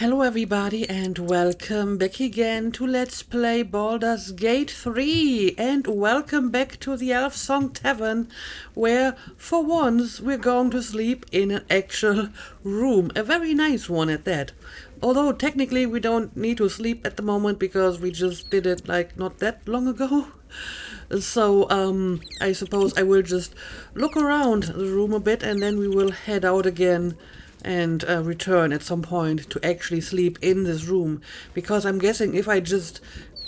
Hello everybody and welcome back again to Let's Play Baldur's Gate 3 and welcome back to the Elf Song Tavern where for once we're going to sleep in an actual room, a very nice one at that. Although technically we don't need to sleep at the moment because we just did it like not that long ago. So I suppose I will just look around the room a bit and then we will head out again and return at some point to actually sleep in this room, because I'm guessing if I just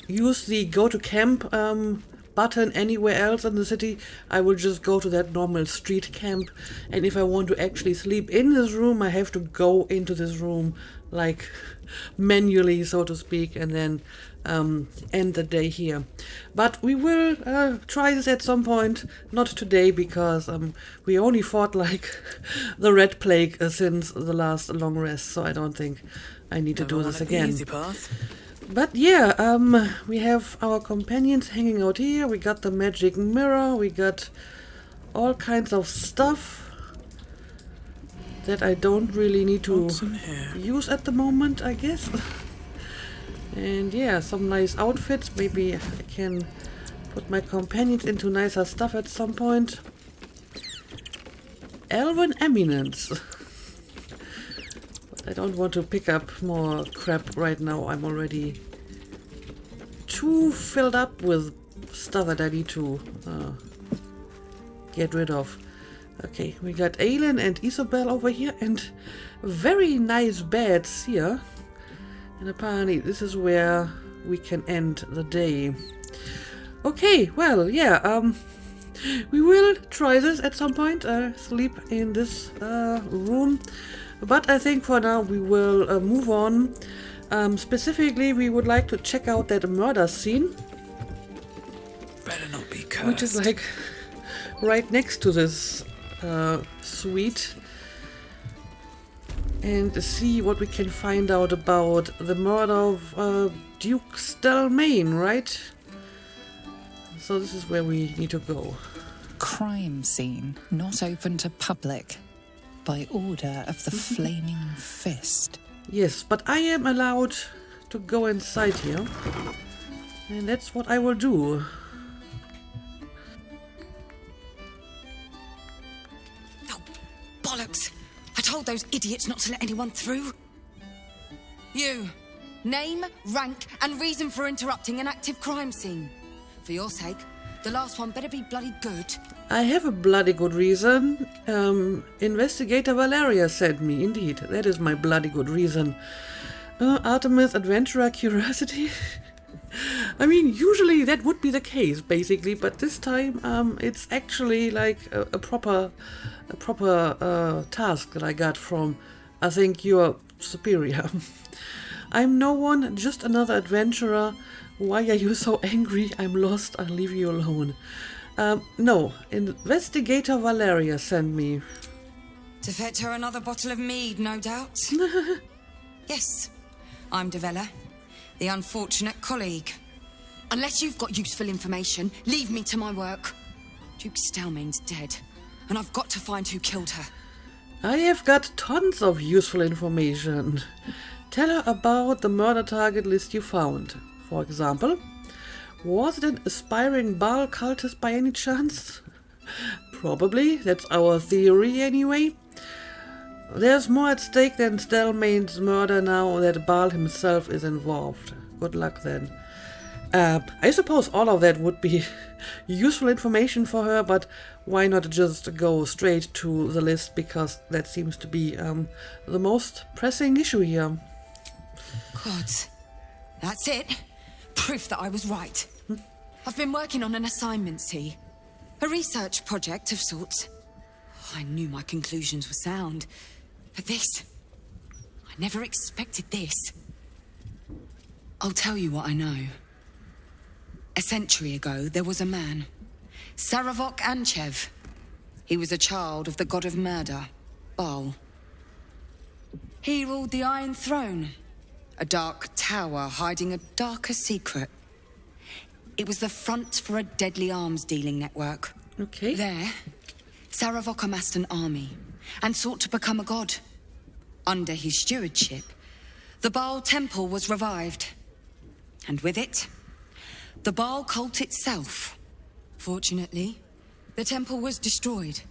use the go to camp button anywhere else in the city, I will just go to that normal street camp, and if I want to actually sleep in this room I have to go into this room like manually, so to speak, and then end the day here. But we will try this at some point, not today, because we only fought like the Red Plague since the last long rest, so I don't think I need to do this again. Easy path. But yeah, we have our companions hanging out here, we got the magic mirror, we got all kinds of stuff that I don't really need to use at the moment, I guess. And yeah, some nice outfits. Maybe I can put my companions into nicer stuff at some point. Elven Eminence. But I don't want to pick up more crap right now. I'm already too filled up with stuff that I need to get rid of. Okay, we got Aelin and Isabel over here and very nice beds here. And apparently this is where we can end the day. Okay, well, yeah, we will try this at some point, sleep in this room. But I think for now we will move on. Specifically, we would like to check out that murder scene. Better not be cursed. Which is like right next to this suite. And see what we can find out about the murder of Duke Stelmane, right? So this is where we need to go. Crime scene not open to public by order of the Flaming Fist. Yes, but I am allowed to go inside here. And that's what I will do. Oh, bollocks! I told those idiots not to let anyone through. You. Name, rank, and reason for interrupting an active crime scene. For your sake, the last one better be bloody good. I have a bloody good reason. Investigator Valeria sent me, indeed. That is my bloody good reason. Artemis Adventurer Curiosity? I mean, usually that would be the case, basically, but this time it's actually like a proper task that I got from, I think, your superior. I'm no one, just another adventurer. Why are you so angry? I'm lost, I'll leave you alone. No, Investigator Valeria sent me. To fetch her another bottle of mead, no doubt. Yes, I'm Devella, the unfortunate colleague. Unless you've got useful information, leave me to my work. Duke Stelmane's dead, and I've got to find who killed her. I have got tons of useful information. Tell her about the murder target list you found. For example, was it an aspiring Baal cultist by any chance? Probably, that's our theory anyway. There's more at stake than Stelmane's murder now that Baal himself is involved. Good luck then. I suppose all of that would be useful information for her, but why not just go straight to the list, because that seems to be the most pressing issue here. Gods, that's it. Proof that I was right. I've been working on an assignment, see? A research project of sorts. I knew my conclusions were sound, but this... I never expected this. I'll tell you what I know. A century ago, there was a man, Saravok Anchev. He was a child of the god of murder, Baal. He ruled the Iron Throne, a dark tower hiding a darker secret. It was the front for a deadly arms-dealing network. Okay. There, Saravok amassed an army and sought to become a god. Under his stewardship, The Baal temple was revived. And with it, the Baal cult itself. Fortunately, the temple was destroyed.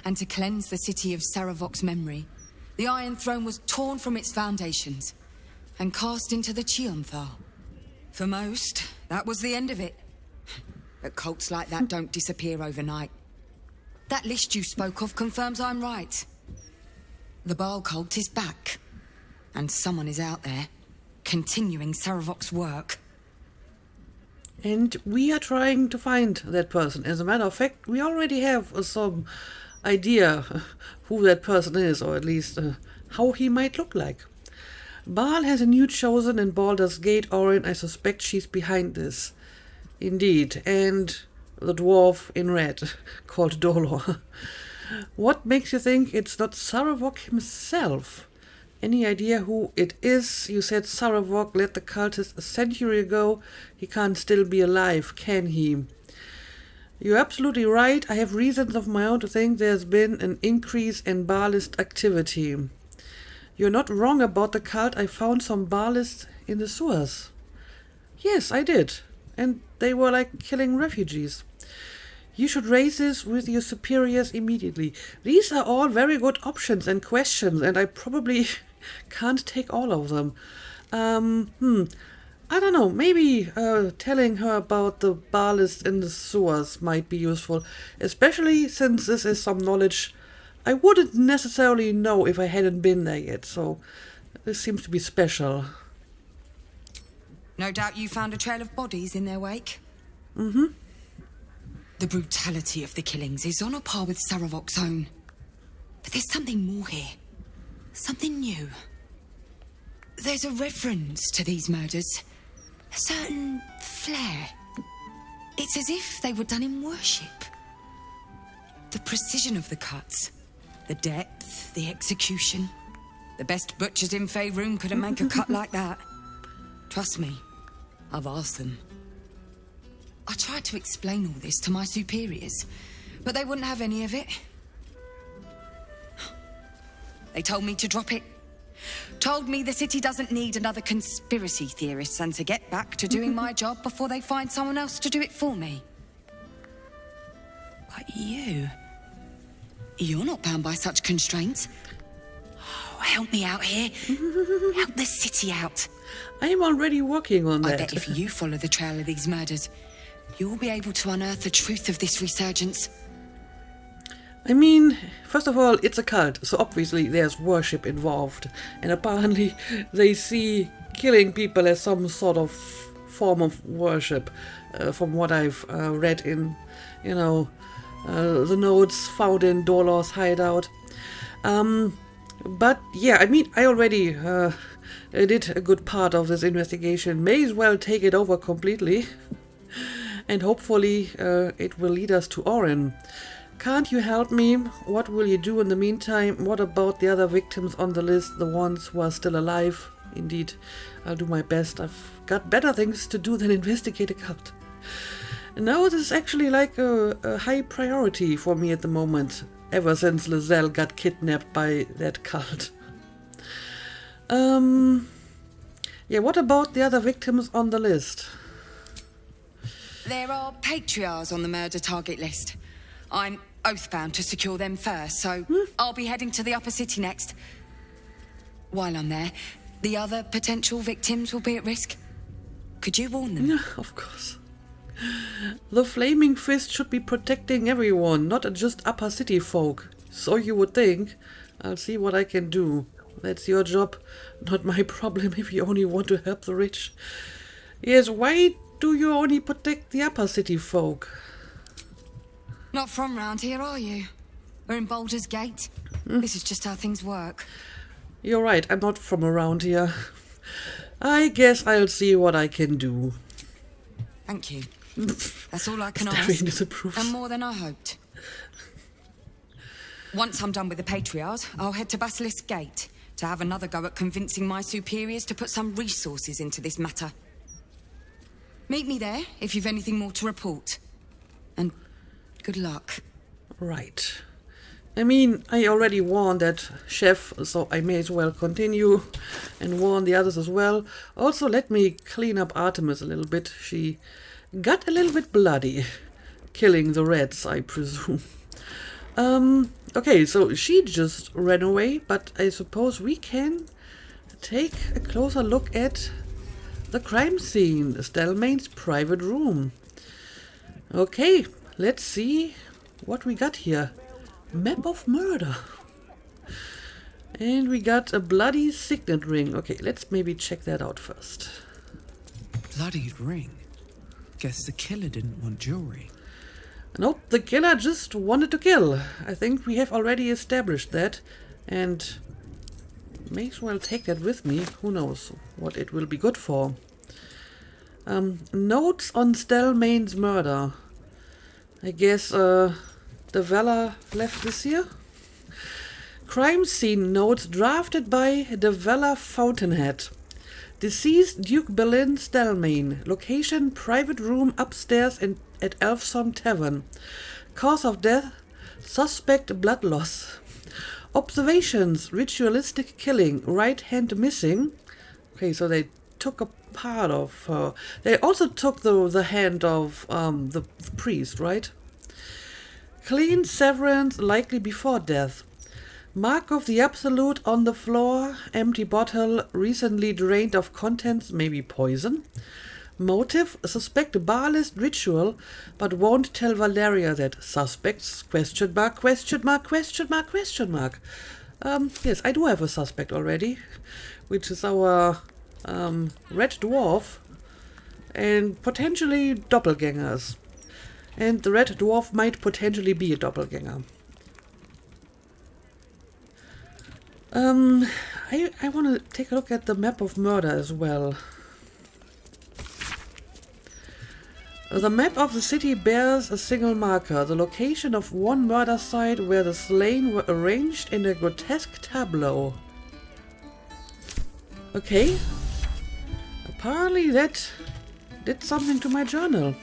And to cleanse the city of Saravok's memory, the Iron Throne was torn from its foundations and cast into the Chionthal. For most, that was the end of it. But cults like that don't disappear overnight. That list you spoke of confirms I'm right. The Baal cult is back. And someone is out there, continuing Saravok's work. And we are trying to find that person. As a matter of fact, we already have some idea who that person is, or at least how he might look like. Baal has a new chosen in Baldur's Gate, Orin. I suspect she's behind this. Indeed. And the dwarf in red, called Dolor. What makes you think it's not Saravok himself? Any idea who it is? You said Saravok led the cultists a century ago. He can't still be alive, can he? You're absolutely right. I have reasons of my own to think there's been an increase in Baalist activity. You're not wrong about the cult. I found some Baalists in the sewers. Yes, I did. And they were like killing refugees. You should raise this with your superiors immediately. These are all very good options and questions, and I probably can't take all of them. I don't know, maybe telling her about the Baalist in the sewers might be useful, especially since this is some knowledge I wouldn't necessarily know if I hadn't been there yet, so this seems to be special. No doubt you found a trail of bodies in their wake? Mm-hmm. The brutality of the killings is on a par with Saravok's own. But there's something more here. Something new. There's a reference to these murders. A certain flair. It's as if they were done in worship. The precision of the cuts. The depth, the execution. The best butchers in Faerun couldn't make a cut like that. Trust me, I've asked them. I tried to explain all this to my superiors, but they wouldn't have any of it. They told me to drop it. Told me the city doesn't need another conspiracy theorist and to get back to doing my job before they find someone else to do it for me. But you're not bound by such constraints. Oh, help me out here. Help the city out. I'm already working on that. I bet if you follow the trail of these murders, you'll be able to unearth the truth of this resurgence. I mean, first of all, it's a cult, so obviously there's worship involved. And apparently they see killing people as some sort of form of worship, from what I've read in, the notes found in Dolor's hideout. But yeah, I mean, I already did a good part of this investigation. May as well take it over completely. And hopefully it will lead us to Orin. Can't you help me? What will you do in the meantime? What about the other victims on the list, the ones who are still alive? Indeed, I'll do my best. I've got better things to do than investigate a cult. Now this is actually like a high priority for me at the moment, ever since Lizelle got kidnapped by that cult. Yeah, what about the other victims on the list? There are patriarchs on the murder target list. I'm oathbound to secure them first, so I'll be heading to the upper city next. While I'm there, the other potential victims will be at risk. Could you warn them? Yeah, of course. The Flaming Fist should be protecting everyone, not just upper city folk. So you would think. I'll see what I can do. That's your job, not my problem if you only want to help the rich. Yes, why do you only protect the upper city folk? Not from round here, are you? We're in Baldur's Gate. This is just how things work. You're right, I'm not from around here. I guess I'll see what I can do. Thank you. That's all I can Staring ask. disapproves. And more than I hoped. Once I'm done with the patriarchs, I'll head to Basilisk Gate to have another go at convincing my superiors to put some resources into this matter. Meet me there if you've anything more to report. And good luck. Right. I mean, I already warned that chef, so I may as well continue and warn the others as well. Also, let me clean up Artemis a little bit. She got a little bit bloody, killing the rats, I presume. Okay, so she just ran away, but I suppose we can take a closer look at the crime scene, Stelmane's private room. Okay, let's see what we got here. Map of murder. And we got a bloody signet ring. Okay, let's maybe check that out first. Bloodied ring. Guess the killer didn't want jewelry. Nope, the killer just wanted to kill. I think we have already established that. And may as well take that with me. Who knows what it will be good for. Notes on Stelmane's murder. I guess the Valor left this here. Crime scene notes drafted by the Valor Fountainhead. Deceased Duke Berlin Stelmane. Location private room upstairs at Elfsong Tavern. Cause of death suspect blood loss. Observations ritualistic killing. Right hand missing. Okay, so they took a part of her. They also took the hand of the priest, right? Clean severance likely before death. Mark of the Absolute on the floor. Empty bottle recently drained of contents, maybe poison. Motive suspect bar list ritual, but won't tell Valeria that. Suspects question mark question mark question mark question mark. Yes, I do have a suspect already, which is our red dwarf and potentially doppelgangers. And the red dwarf might potentially be a doppelganger. I want to take a look at the map of murder as well. The map of the city bears a single marker, the location of one murder site where the slain were arranged in a grotesque tableau. Okay. Apparently that did something to my journal.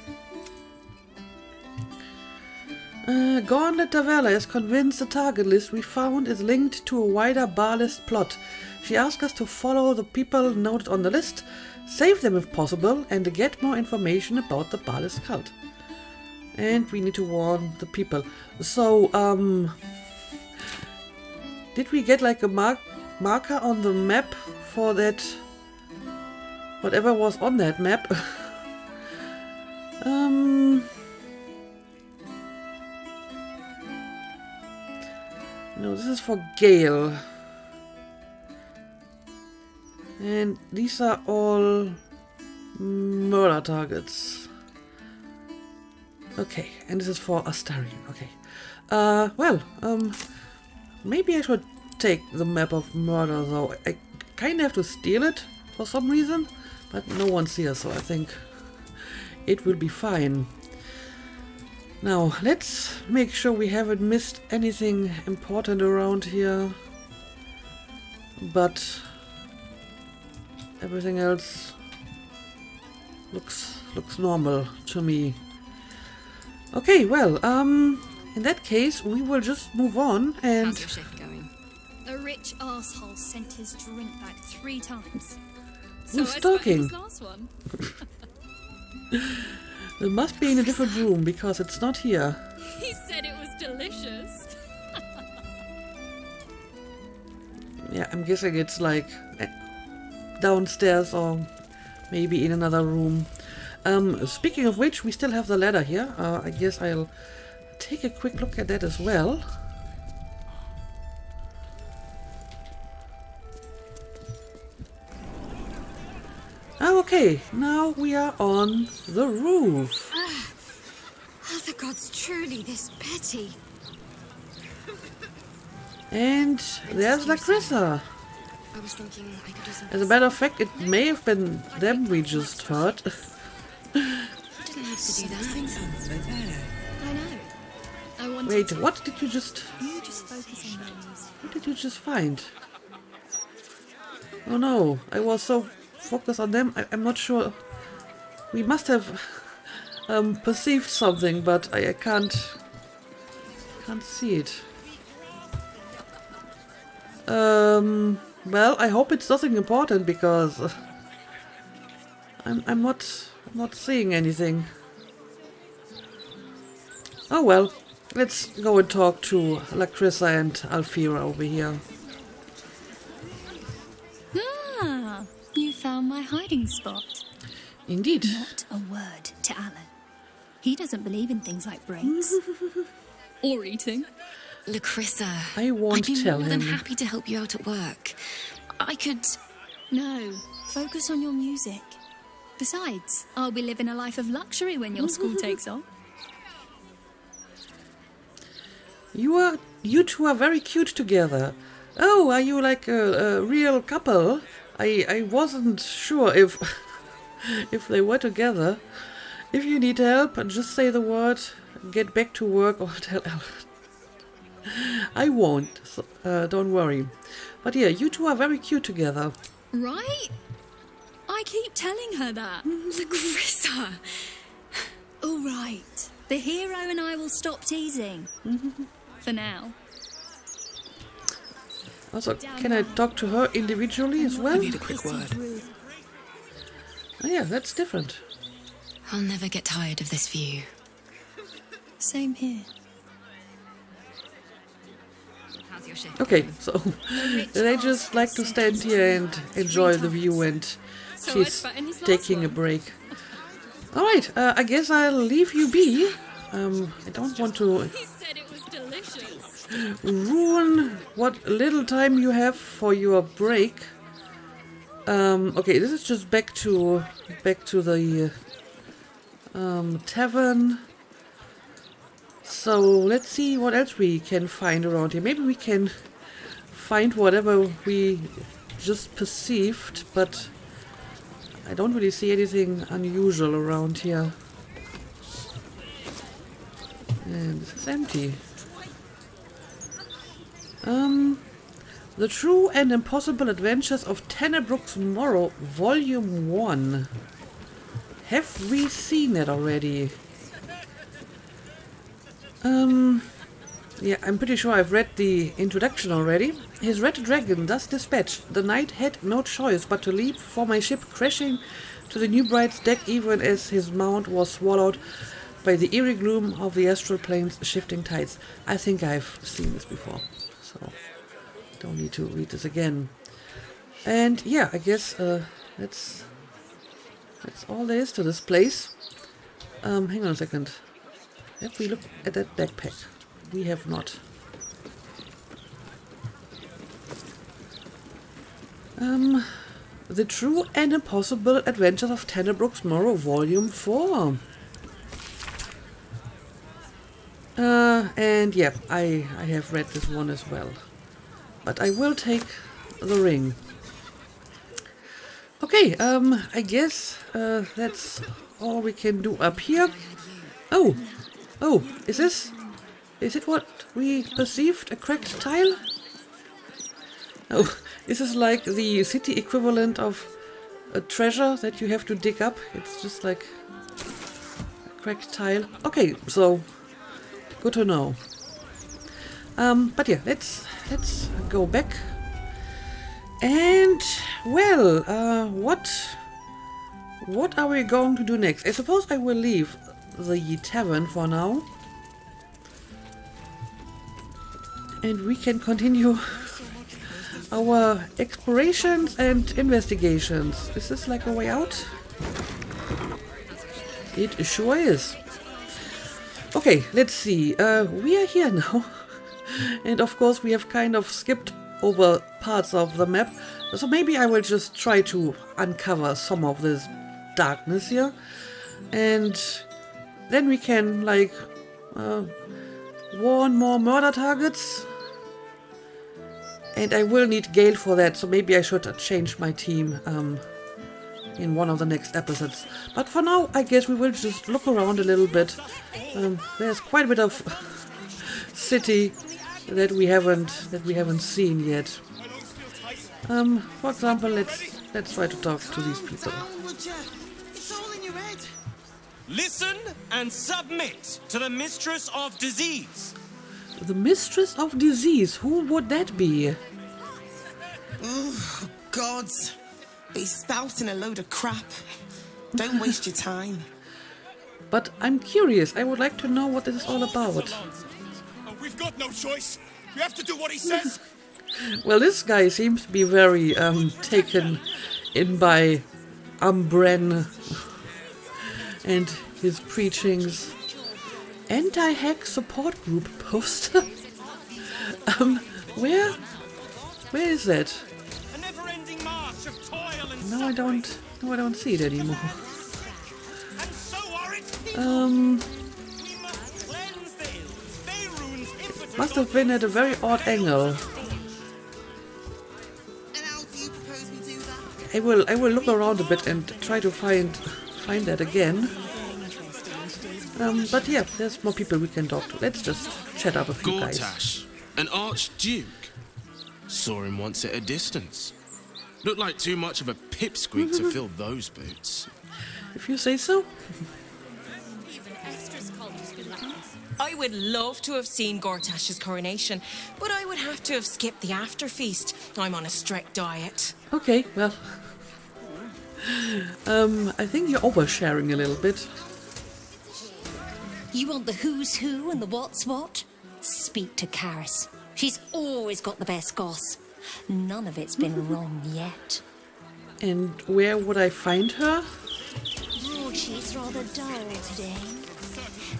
Gauntlet Tavalla is convinced the target list we found is linked to a wider bar list plot. She asks us to follow the people noted on the list, save them if possible, and get more information about the bar list cult. And we need to warn the people. So, did we get like a marker on the map for that? Whatever was on that map? No, this is for Gale. And these are all murder targets. Okay, and this is for Astarion. Okay. Maybe I should take the map of murder though. I kind of have to steal it for some reason, but no one's here, so I think it will be fine. Now, let's make sure we haven't missed anything important around here. But everything else looks normal to me. Okay, well, in that case, we will just move on and... How's your shift going? A rich arsehole sent his drink back 3 times. Who's talking? So I suppose this last one. It must be in a different room, because it's not here. He said it was delicious. Yeah, I'm guessing it's like downstairs or maybe in another room. Speaking of which, we still have the ladder here. I guess I'll take a quick look at that as well. Okay, now we are on the roof. Are the gods truly this petty? And there's Lacrissa. I was thinking I could do some... As a matter of fact, it may have been them we just heard. I didn't have to do that. Over there. I know. I wanted Wait, to. what did you just... You just focus on those. What did you just find? Oh no, I was so focused on them, I'm not sure. We must have perceived something, but I can't see it. Well, I hope it's nothing important because I'm not seeing anything. Oh well, let's go and talk to Lacrissa and Alfira over here. Ah, you found my hiding spot. Indeed. Not a word to Alan. He doesn't believe in things like breaks. Or eating. Lacrissa, I won't I'd be tell more than him. happy to help you out at work. I could... No, focus on your music. Besides, I'll be living a life of luxury when your school takes off. You two are very cute together. Oh, are you like a real couple? I wasn't sure if if they were together. If you need help, just say the word, get back to work, or tell Alan. I won't, so, don't worry. But yeah, you two are very cute together. Right? I keep telling her that. Lacrissa! All right. The hero and I will stop teasing. For now. Also, can I talk to her individually as well? I need a quick word. Oh yeah, that's different. I'll never get tired of this view. Same here. How's your shift? Okay, so they just like to stand here and enjoy the view, and she's taking a break. Alright, I guess I'll leave you be. I don't want to He said it was delicious. ruin what little time you have for your break. Okay, this is just back to the tavern. So let's see what else we can find around here. Maybe we can find whatever we just perceived, but I don't really see anything unusual around here. And this is empty. The True and Impossible Adventures of Tenebrook's Morrow, Volume 1. Have we seen it already? Yeah, I'm pretty sure I've read the introduction already. His red dragon thus dispatched, the knight had no choice but to leap for my ship, crashing to the New Bride's deck even as his mount was swallowed by the eerie gloom of the astral plane's shifting tides. I think I've seen this before, so don't need to read this again. And yeah, I guess that's all there is to this place. Hang on a second. Have we look at that backpack? We have not. The True and Impossible Adventures of Tenebrook's Morrow, Volume 4. And yeah, I have read this one as well. But I will take the ring. Okay, I guess that's all we can do up here. Oh, is it what we perceived? A cracked tile? Oh, this is like the city equivalent of a treasure that you have to dig up. It's just like a cracked tile. Okay, so good to know. But yeah, let's go back. And well, what are we going to do next? I suppose I will leave the tavern for now, and we can continue our explorations and investigations. Is this like a way out? It sure is. Okay, let's see. We are here now. And of course we have kind of skipped over parts of the map. So maybe I will just try to uncover some of this darkness here. And then we can, like, warn more murder targets. And I will need Gale for that, so maybe I should change my team in one of the next episodes. But for now, I guess we will just look around a little bit. There's quite a bit of city that we haven't seen yet. For example, let's try to talk to these people. Listen and submit to the Mistress of Disease. The Mistress of Disease, who would that be? gods. He's spouting a load of crap. Don't waste your time. But I'm curious. I would like to know what this is all about. We've got no choice. We have to do what he says. Well, this guy seems to be very taken in by Umbren and his preachings. Anti-hack support group poster. Where is that? A never-ending march of toil and No, I don't see it anymore. And so are its people. Um, We must cleanse the hills. They ruins impotent must have been at a very odd angle. And how do you propose we do that? I will look around a bit and try to find that again. But yeah, there's more people we can talk to. Let's just chat up a few guys. Gortash, an archduke. Saw him once at a distance. Looked like too much of a pipsqueak to fill those boots. If you say so. I would love to have seen Gortash's coronation, but I would have to have skipped the after feast. I'm on a strict diet. Okay, well. I think you're oversharing a little bit. You want the who's who and the what's what? Speak to Karis. She's always got the best goss. None of it's been wrong yet. And where would I find her? She's rather dull today.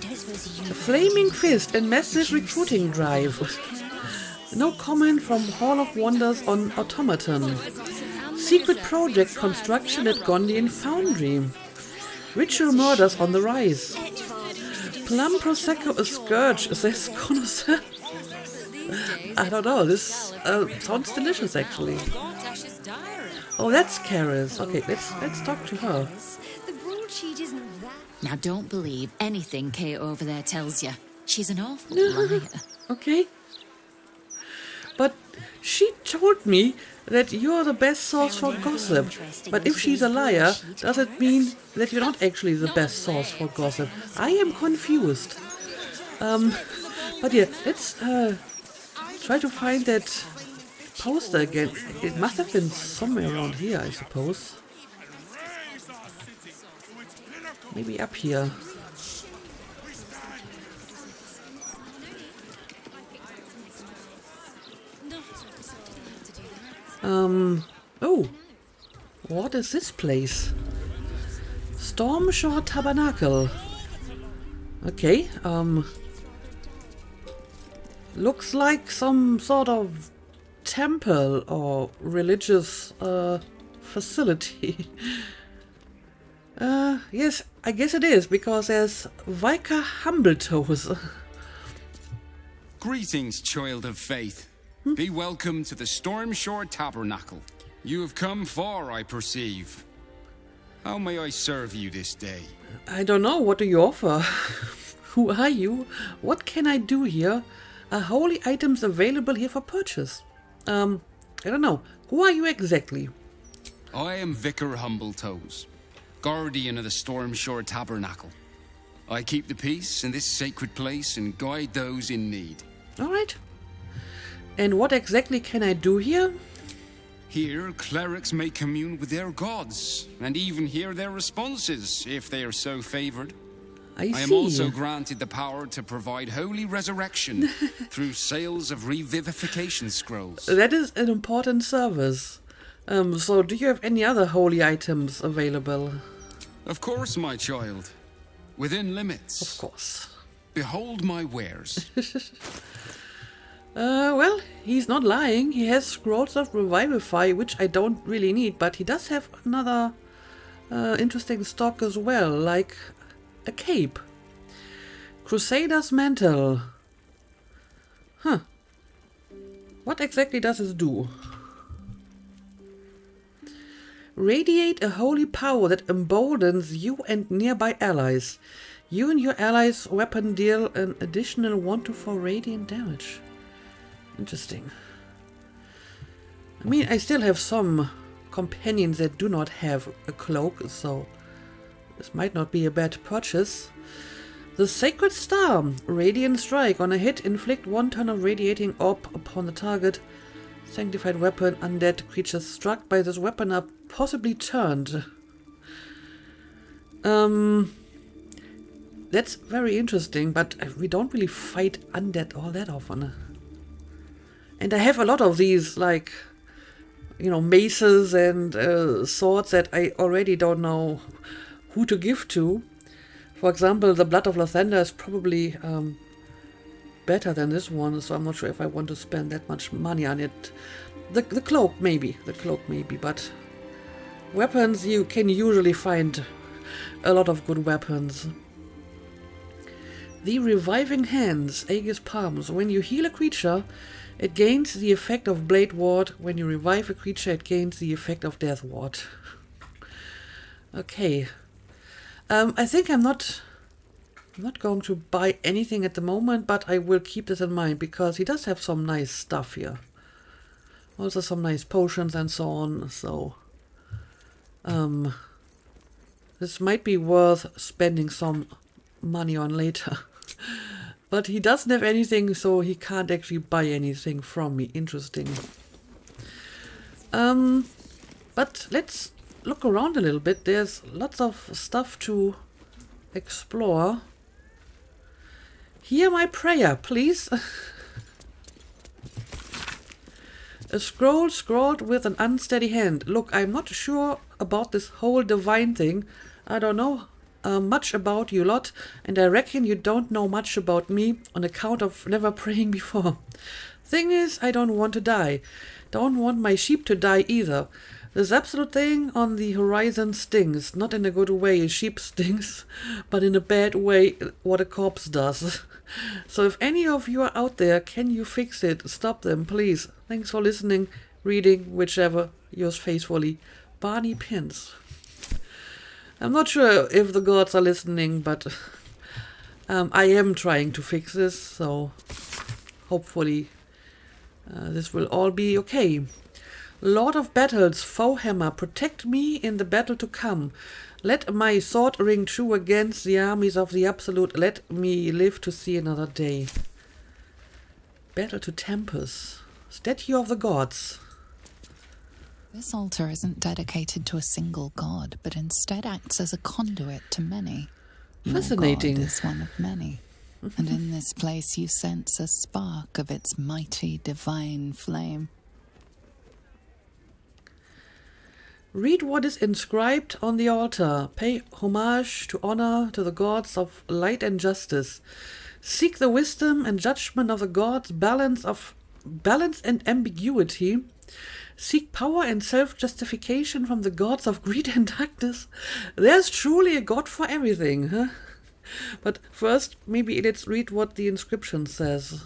Don't suppose you... A flaming fist and massive recruiting drive. No comment from Hall of Wonders on automaton. Secret project construction at Gondian Foundry. Ritual murders on the rise. Plum Prosecco a scourge, says connoisseur. I don't know, this sounds delicious actually. Oh, that's Karis. Okay, let's talk to her. The broadsheet isn't that... Now don't believe anything Kate over there tells you. She's an awful liar. Okay. But she told me that you're the best source for gossip. But if she's a liar, does it mean that you're not actually the best source for gossip? I am confused. But yeah, let's try to find that poster again. It must have been somewhere around here, I suppose. Maybe up here. Oh, what is this place? Stormshore Tabernacle. Okay, looks like some sort of temple or religious facility. Yes, I guess it is, because there's Vika Humbletoes. Greetings, child of faith. Be welcome to the Stormshore Tabernacle. You have come far, I perceive. How may I serve you this day? I don't know, what do you offer? Who are you? What can I do here? Are holy items available here for purchase? I don't know. Who are you exactly? I am Vicar Humbletoes, guardian of the Stormshore Tabernacle. I keep the peace in this sacred place and guide those in need. Alright. And what exactly can I do here? Here, clerics may commune with their gods, and even hear their responses, if they are so favored. I am also granted the power to provide holy resurrection through sales of revivification scrolls. That is an important service. So do you have any other holy items available? Of course, my child. Within limits. Of course. Behold my wares. Well, he's not lying. He has scrolls of revivify, which I don't really need, but he does have another interesting stock as well, like a cape. Crusader's Mantle. Huh. What exactly does this do? Radiate a holy power that emboldens you and nearby allies. You and your allies' weapon deal an additional 1 to 4 radiant damage. Interesting. I mean, I still have some companions that do not have a cloak, so this might not be a bad purchase. The Sacred Star. Radiant Strike. On a hit, inflict 1 ton of radiating orb upon the target. Sanctified weapon. Undead creatures struck by this weapon are possibly turned. That's very interesting, but we don't really fight undead all that often. And I have a lot of these, like, you know, maces and swords that I already don't know who to give to. For example, the Blood of Lathander is probably better than this one, so I'm not sure if I want to spend that much money on it. The cloak maybe, but weapons, you can usually find a lot of good weapons. The Reviving Hands, Aegis Palms. When you heal a creature, it gains the effect of Blade Ward. When you revive a creature, it gains the effect of Death Ward. Okay. I think I'm not going to buy anything at the moment, but I will keep this in mind because he does have some nice stuff here. Also some nice potions and so on, so this might be worth spending some money on later. But he doesn't have anything, so he can't actually buy anything from me. Interesting. But let's look around a little bit. There's lots of stuff to explore. Hear my prayer, please. A scroll scrawled with an unsteady hand. Look, I'm not sure about this whole divine thing. I don't know much about you lot, and I reckon you don't know much about me on account of never praying before. Thing is, I don't want to die. Don't want my sheep to die either. This absolute thing on the horizon stings. Not in a good way, a sheep stings, but in a bad way, what a corpse does. So if any of you are out there, can you fix it? Stop them, please. Thanks for listening, reading, whichever. Yours faithfully, Barney Pins. I'm not sure if the gods are listening, but I am trying to fix this, so hopefully this will all be okay. Lord of Battles, Foehammer, protect me in the battle to come. Let my sword ring true against the armies of the Absolute. Let me live to see another day. Battle to Tempest. Statue of the Gods. This altar isn't dedicated to a single god, but instead acts as a conduit to many. Fascinating. Your god is one of many. And in this place you sense a spark of its mighty divine flame. Read what is inscribed on the altar. Pay homage to honor to the gods of light and justice. Seek the wisdom and judgment of the gods, balance and ambiguity. Seek power and self-justification from the gods of greed and darkness. There's truly a god for everything, huh? But first, maybe let's read what the inscription says.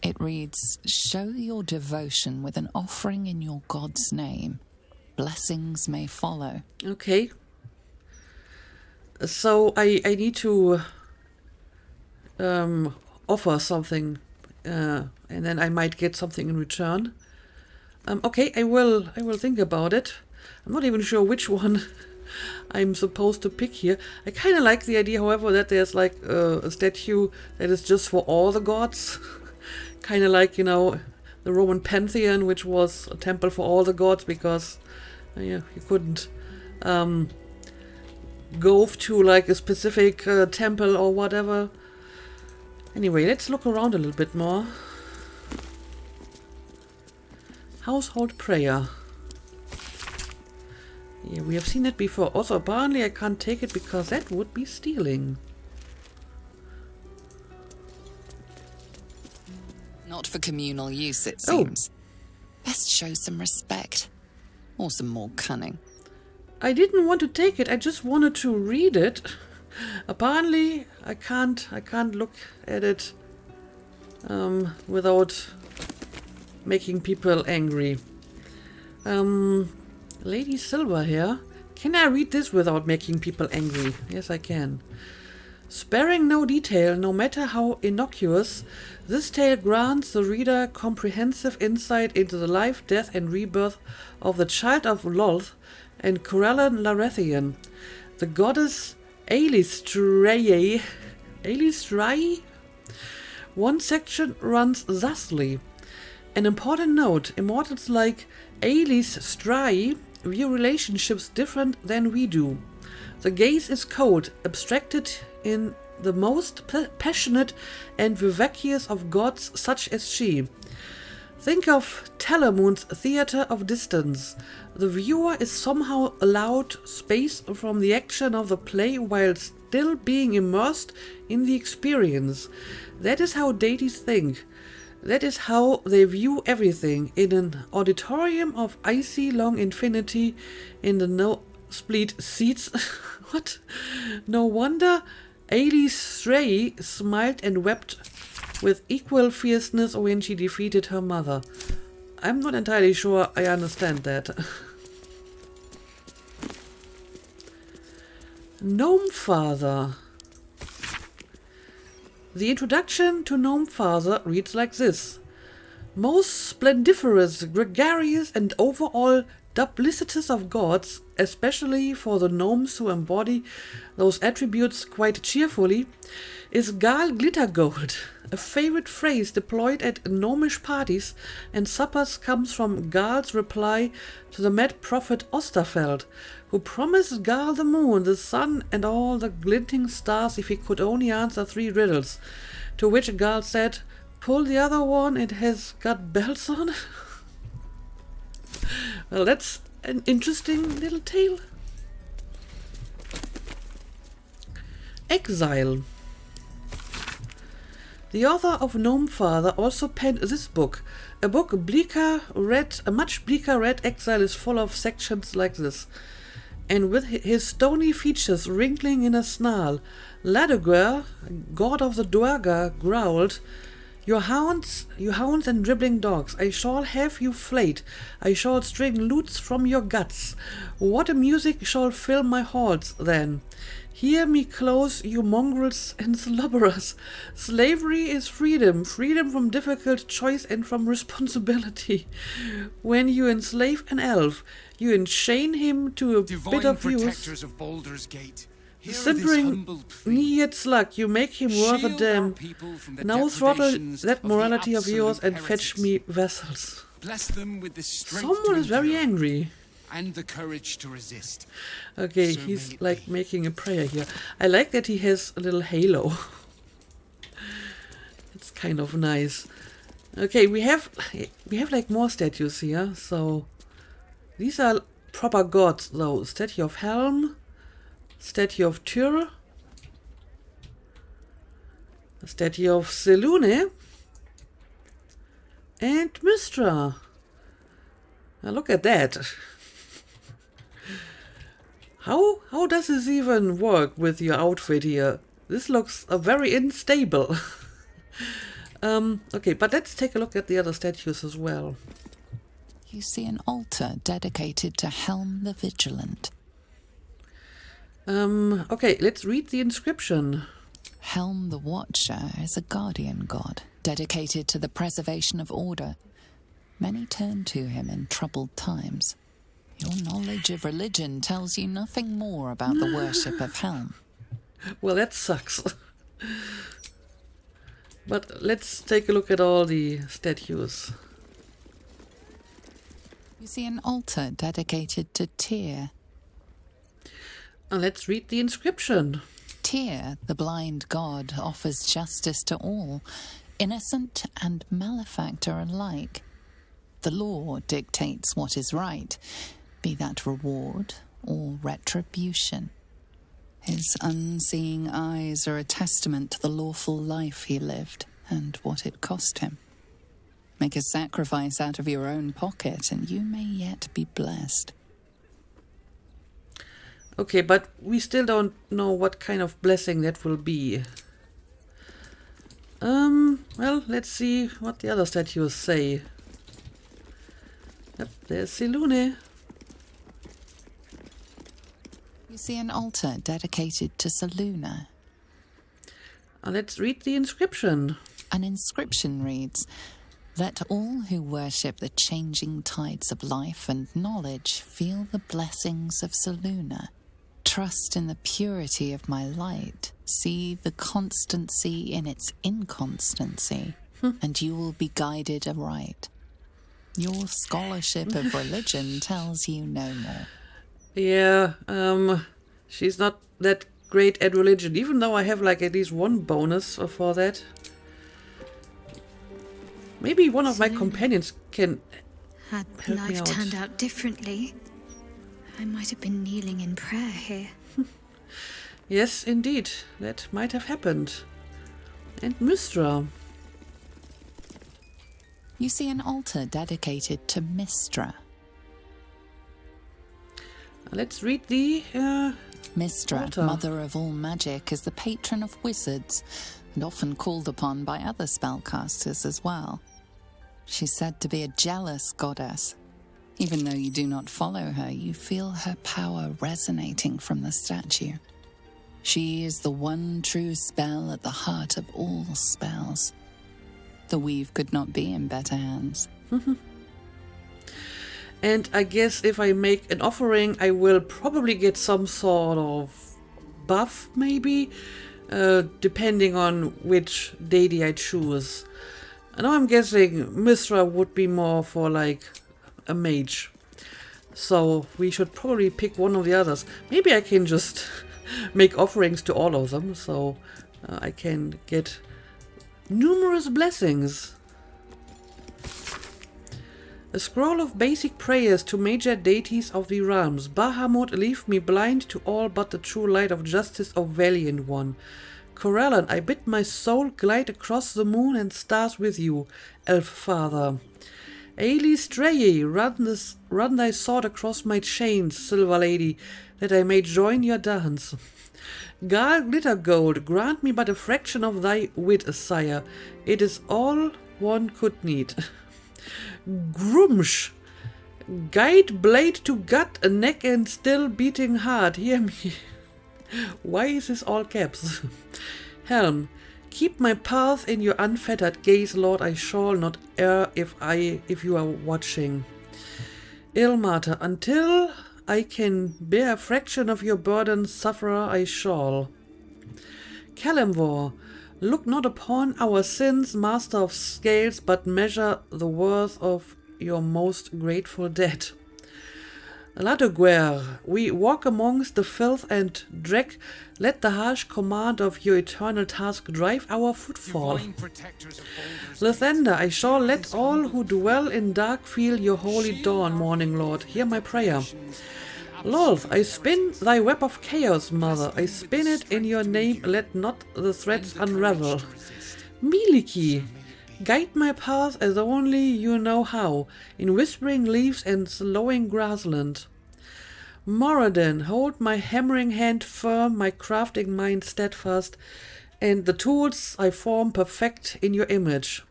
It reads, "Show your devotion with an offering in your god's name. Blessings may follow." Okay. So I need to offer something, and then I might get something in return. Okay, I will think about it. I'm not even sure which one I'm supposed to pick here. I kind of like the idea, however, that there's like a statue that is just for all the gods. Kind of like, you know, the Roman Pantheon, which was a temple for all the gods because you couldn't go to like a specific temple or whatever. Anyway, let's look around a little bit more. Household prayer. Yeah, we have seen it before. Also, apparently I can't take it because that would be stealing. Not for communal use, it seems. Best show some respect. Or some more cunning. I didn't want to take it, I just wanted to read it. Apparently, I can't look at it without making people angry. Lady Silver here. Can I read this without making people angry? Yes, I can. Sparing no detail, no matter how innocuous, this tale grants the reader comprehensive insight into the life, death, and rebirth of the child of Lolth and Corellan Larethian, the goddess Ailistrae. One section runs thusly. An important note, immortals like Aelys Strai view relationships different than we do. The gaze is cold, abstracted in the most passionate and vivacious of gods such as she. Think of Talamun's theatre of distance. The viewer is somehow allowed space from the action of the play while still being immersed in the experience. That is how deities think. That is how they view everything. In an auditorium of icy long infinity, in the no-split seats. What? No wonder Aelys Stray smiled and wept with equal fierceness when she defeated her mother. I'm not entirely sure I understand that. Gnome Father. The introduction to Gnome Father reads like this. Most splendiferous, gregarious, and overall duplicitous of gods, especially for the gnomes who embody those attributes quite cheerfully, is Gal Glittergold. A favorite phrase deployed at gnomish parties and suppers comes from Gal's reply to the mad prophet Osterfeld, who promised Gal the moon, the sun, and all the glinting stars if he could only answer 3 riddles, to which Gal said, "Pull the other one, it has got bells on." Well, that's an interesting little tale. Exile. The author of Gnome Father also penned this book. A much bleaker red Exile is full of sections like this. And with his stony features wrinkling in a snarl, Ladogur, god of the Duergar, growled, You hounds and dribbling dogs, I shall have you flayed, I shall string lutes from your guts. What a music shall fill my halls, then! Hear me close, you mongrels and slobberers. Slavery is freedom, freedom from difficult choice and from responsibility. When you enslave an elf, you enchain him to a bit of use. Of Baldur's Gate, simpering knee-yet slug, you make him worth a damn. Now throttle that morality of yours and fetch me vessels. Bless them with the strength Someone is very angry. And the courage to resist. Okay, so he's like making a prayer here. I like that he has a little halo. It's kind of nice. Okay, we have like more statues here. So these are proper gods though. Statue of Helm, statue of Tyr, a statue of Selune, and Mystra. Now look at that. How does this even work with your outfit here? This looks very unstable. Okay, but let's take a look at the other statues as well. You see an altar dedicated to Helm the Vigilant. Okay, let's read the inscription. Helm the Watcher is a guardian god, dedicated to the preservation of order. Many turn to him in troubled times. Your knowledge of religion tells you nothing more about the worship of Helm. Well, that sucks. But let's take a look at all the statues. You see an altar dedicated to Tyr. And let's read the inscription. Tyr, the blind god, offers justice to all, innocent and malefactor alike. The law dictates what is right, be that reward or retribution. His unseeing eyes are a testament to the lawful life he lived and what it cost him. Make a sacrifice out of your own pocket and you may yet be blessed. Okay, but we still don't know what kind of blessing that will be. Well, let's see what the other statues say. Yep, there's Selune. You see an altar dedicated to Seluna. Let's read the inscription. An inscription reads, Let all who worship the changing tides of life and knowledge feel the blessings of Seluna. Trust in the purity of my light. See the constancy in its inconstancy, and you will be guided aright. Your scholarship of religion tells you no more. Yeah, she's not that great at religion, even though I have like at least one bonus for that. Maybe one of my companions can Had help me life out. turned out differently, I might have been kneeling in prayer here. Yes, indeed, that might have happened. And Mystra. You see an altar dedicated to Mystra. Let's read the Mystra, altar. mother of all magic, is the patron of wizards and often called upon by other spellcasters as well. She's said to be a jealous goddess. Even though you do not follow her, you feel her power resonating from the statue. She is the one true spell at the heart of all spells. The weave could not be in better hands. And I guess if I make an offering, I will probably get some sort of buff, maybe, depending on which deity I choose. Now I'm guessing Mystra would be more for like a mage. So we should probably pick one of the others. Maybe I can just make offerings to all of them, so I can get numerous blessings. A scroll of basic prayers to major deities of the realms. Bahamut, leave me blind to all but the true light of justice, O valiant one. Corellan, I bid my soul glide across the moon and stars with you, elf father. Ailey Straye, run thy sword across my chains, silver lady, that I may join your dance. Gal Glittergold, grant me but a fraction of thy wit, sire. It is all one could need. Grumsh, guide blade to gut, a neck and still beating heart. Hear me. Why is this all caps? Helm, keep my path in your unfettered gaze, Lord. I shall not err if you are watching. Ilmater, until I can bear a fraction of your burden, sufferer I shall. Kalimvor, look not upon our sins, master of scales, but measure the worth of your most grateful debt. Ladoguer, we walk amongst the filth and dreck. Let the harsh command of your eternal task drive our footfall. Lathander, I shall let all who dwell in dark feel your holy dawn, morning lord. Hear my prayer. Lolth, I spin thy web of chaos, mother. I spin it in your name, let not the threads unravel. Miliki, guide my path as only you know how, in whispering leaves and slowing grassland. Moradin, hold my hammering hand firm, my crafting mind steadfast, and the tools I form perfect in your image.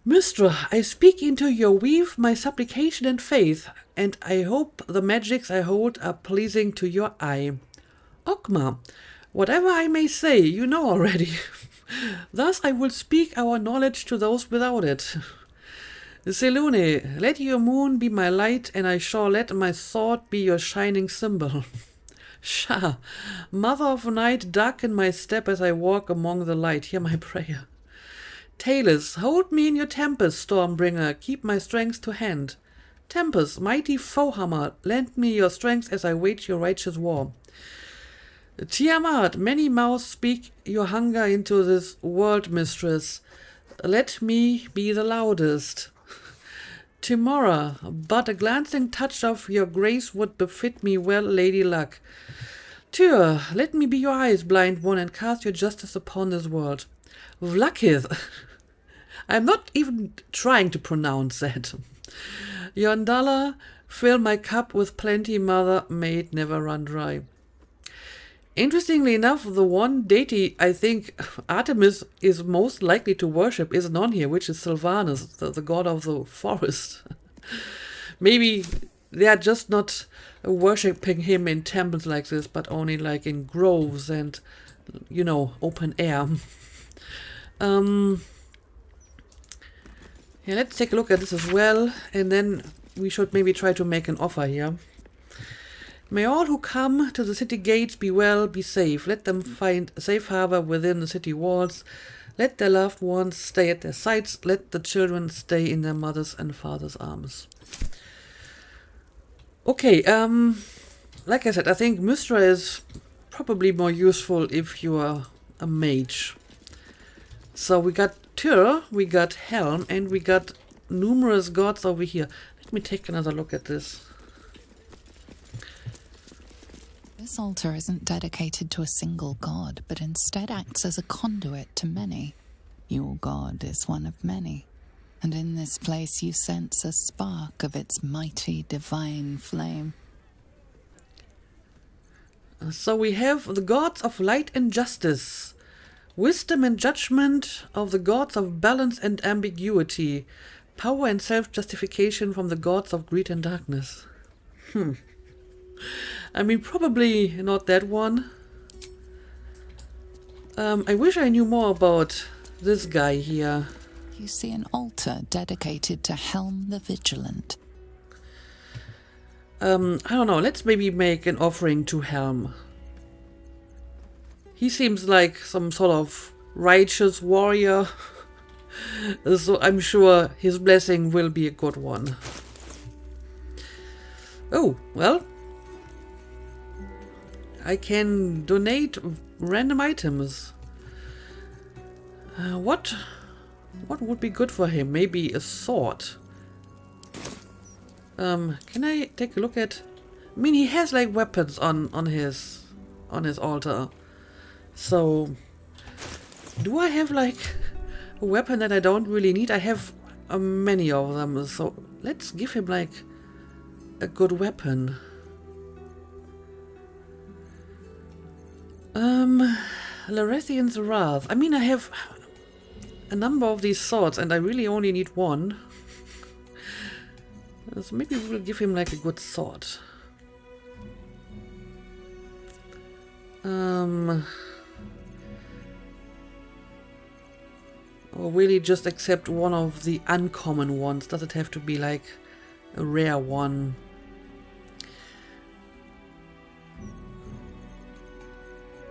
Mystra, I speak into your weave my supplication and faith, and I hope the magics I hold are pleasing to your eye. Okma, whatever I may say, you know already. Thus I will speak our knowledge to those without it. Selune, let your moon be my light, and I shall let my sword be your shining symbol. Shah, mother of night, darken my step as I walk among the light. Hear my prayer. Talus, hold me in your tempest, Stormbringer, keep my strength to hand. Tempest, mighty foehammer, lend me your strength as I wage your righteous war. Tiamat, many mouths speak your hunger into this world, mistress. Let me be the loudest. Timora, but a glancing touch of your grace would befit me well, Lady Luck. Tyr, let me be your eyes, blind one, and cast your justice upon this world. Vlakith, I'm not even trying to pronounce that. Yondala, fill my cup with plenty, mother, may it never run dry. Interestingly enough, the one deity I think Artemis is most likely to worship isn't on here, which is Sylvanus, the god of the forest. Maybe they are just not worshipping him in temples like this, but only like in groves and, you know, open air. Yeah, let's take a look at this as well, and then we should maybe try to make an offer here. May all who come to the city gates be well, be safe. Let them find safe harbor within the city walls. Let their loved ones stay at their sides. Let the children stay in their mothers' and fathers' arms. Okay, like I said, I think Mystra is probably more useful if you are a mage. So we got Tyr, we got Helm, and we got numerous gods over here. Let me take another look at this. This altar isn't dedicated to a single god, but instead acts as a conduit to many. Your god is one of many, and in this place you sense a spark of its mighty divine flame. So we have the gods of light and justice, wisdom and judgment of the gods of balance and ambiguity, power and self-justification from the gods of greed and darkness. I mean, probably not that one. I wish I knew more about this guy here. You see an altar dedicated to Helm the Vigilant. I don't know, let's maybe make an offering to Helm. He seems like some sort of righteous warrior, so I'm sure his blessing will be a good one. Oh, well, I can donate random items. What would be good for him? Maybe a sword. Can I take a look at? I mean, he has like weapons on his altar. So, do I have like a weapon that I don't really need? I have many of them. So let's give him like a good weapon. Larethian's Wrath. I mean, I have a number of these swords and I really only need one. So maybe we'll give him like a good sword. Or really just accept one of the uncommon ones? Does it have to be like a rare one?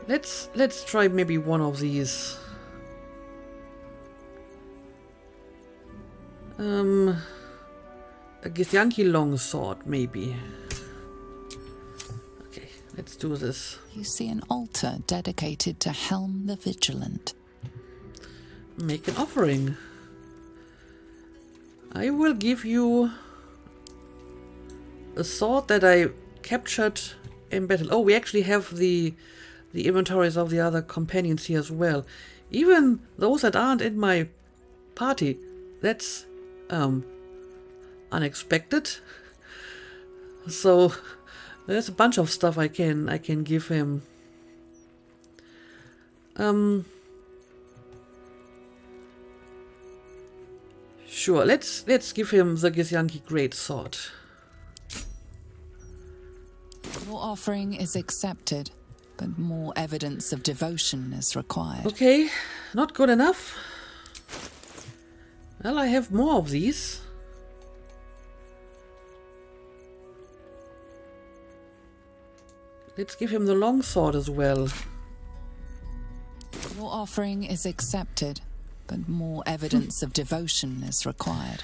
Let's try maybe one of these. A Githyanki longsword, maybe. Okay, let's do this. You see an altar dedicated to Helm the Vigilant. Make an offering. I will give you a sword that I captured in battle. Oh, we actually have the inventories of the other companions here as well. Even those that aren't in my party. That's unexpected. So there's a bunch of stuff I can give him. Sure, let's give him the Githyanki Great Sword. Your offering is accepted, but more evidence of devotion is required. Okay, not good enough. Well, I have more of these. Let's give him the longsword as well. Your offering is accepted, but more evidence of devotion is required.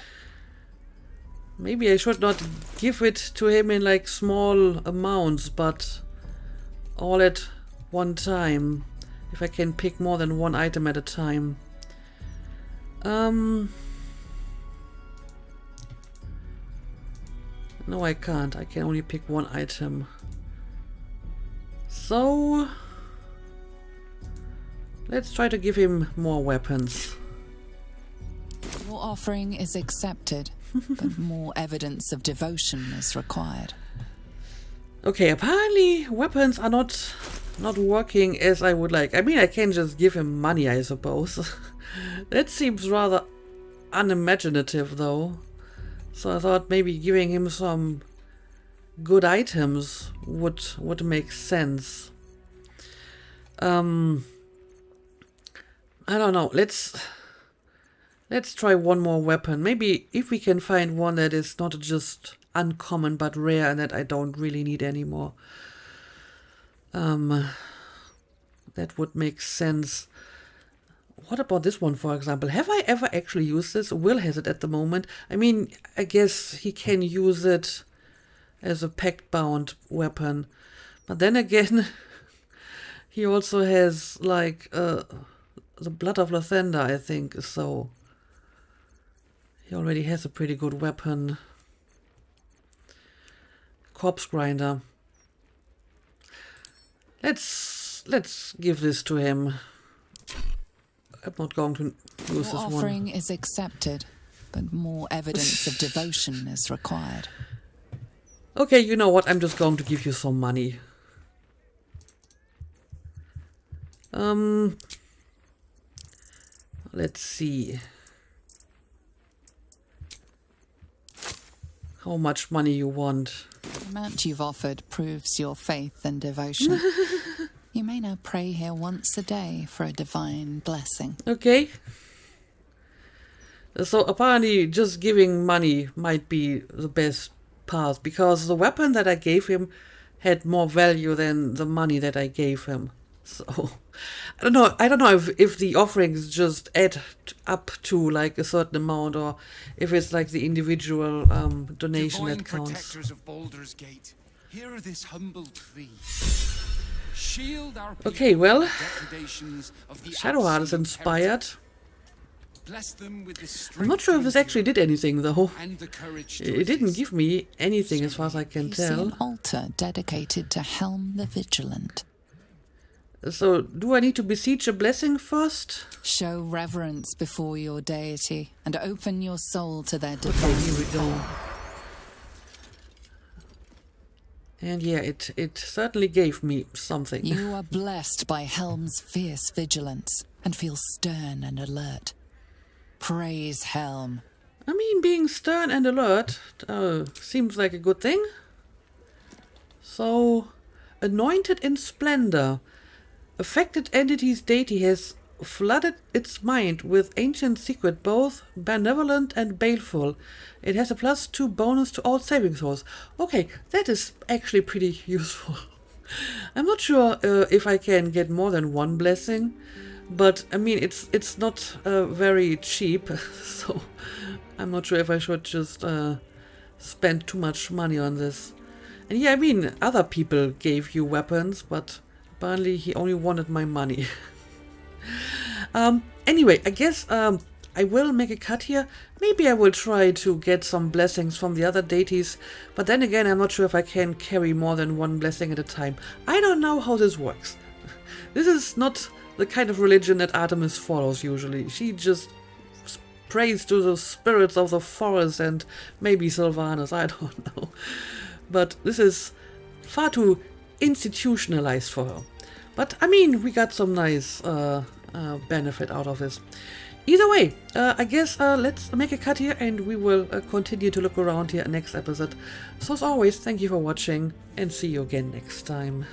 Maybe I should not give it to him in like small amounts, but all at one time. If I can pick more than one item at a time. No, I can't. I can only pick one item. So let's try to give him more weapons. Your offering is accepted, but more evidence of devotion is required. Okay, apparently weapons are not working as I would like. I mean, I can just give him money, I suppose. That seems rather unimaginative, though. So I thought maybe giving him some good items would make sense. I don't know. Let's try one more weapon. Maybe if we can find one that is not just uncommon but rare and that I don't really need anymore. That would make sense. What about this one, for example? Have I ever actually used this? Will has it at the moment. I mean, I guess he can use it as a pact-bound weapon. But then again, he also has, like, the Blood of Lathander, I think, so he already has a pretty good weapon. Corpse Grinder. Let's give this to him. I'm not going to use this one. Your offering is accepted, but more evidence of devotion is required. Okay, you know what? I'm just going to give you some money. Let's see. How much money you want? The amount you've offered proves your faith and devotion. You may now pray here once a day for a divine blessing. Okay. So apparently just giving money might be the best path, because the weapon that I gave him had more value than the money that I gave him. So I don't know if the offerings just add up to like a certain amount, or if it's like the individual donation Divine that counts. protectors of Baldur's Gate, hear this humble plea. Shield our people Okay, well, from the depredations of the Shadowheart is absolute inspired. heretic. Bless them with the I'm strength not sure if this actually did anything though. and the courage to It didn't resist. give me anything as far as I can You see tell. an altar dedicated to Helm the Vigilant. So do I need to beseech a blessing first? Show reverence before your deity and open your soul to their Okay, divine here we go. power. And yeah, it certainly gave me something. You are blessed by Helm's fierce vigilance and feel stern and alert. Praise Helm. I mean, being stern and alert seems like a good thing. So, anointed in splendor. Affected entity's deity has flooded its mind with ancient secret, both benevolent and baleful. It has a +2 bonus to all saving throws. Okay, that is actually pretty useful. I'm not sure if I can get more than one blessing, but I mean it's not very cheap, so I'm not sure if I should just spend too much money on this. And yeah, I mean other people gave you weapons, but apparently he only wanted my money. Anyway, I guess I will make a cut here. Maybe I will try to get some blessings from the other deities, but then again I'm not sure if I can carry more than one blessing at a time. I don't know how this works. This is not the kind of religion that Artemis follows usually. She just prays to the spirits of the forest and maybe Sylvanas, I don't know. But this is far too institutionalized for her. But I mean, we got some nice benefit out of this. Either way, I guess let's make a cut here and we will continue to look around here next episode. So as always, thank you for watching and see you again next time.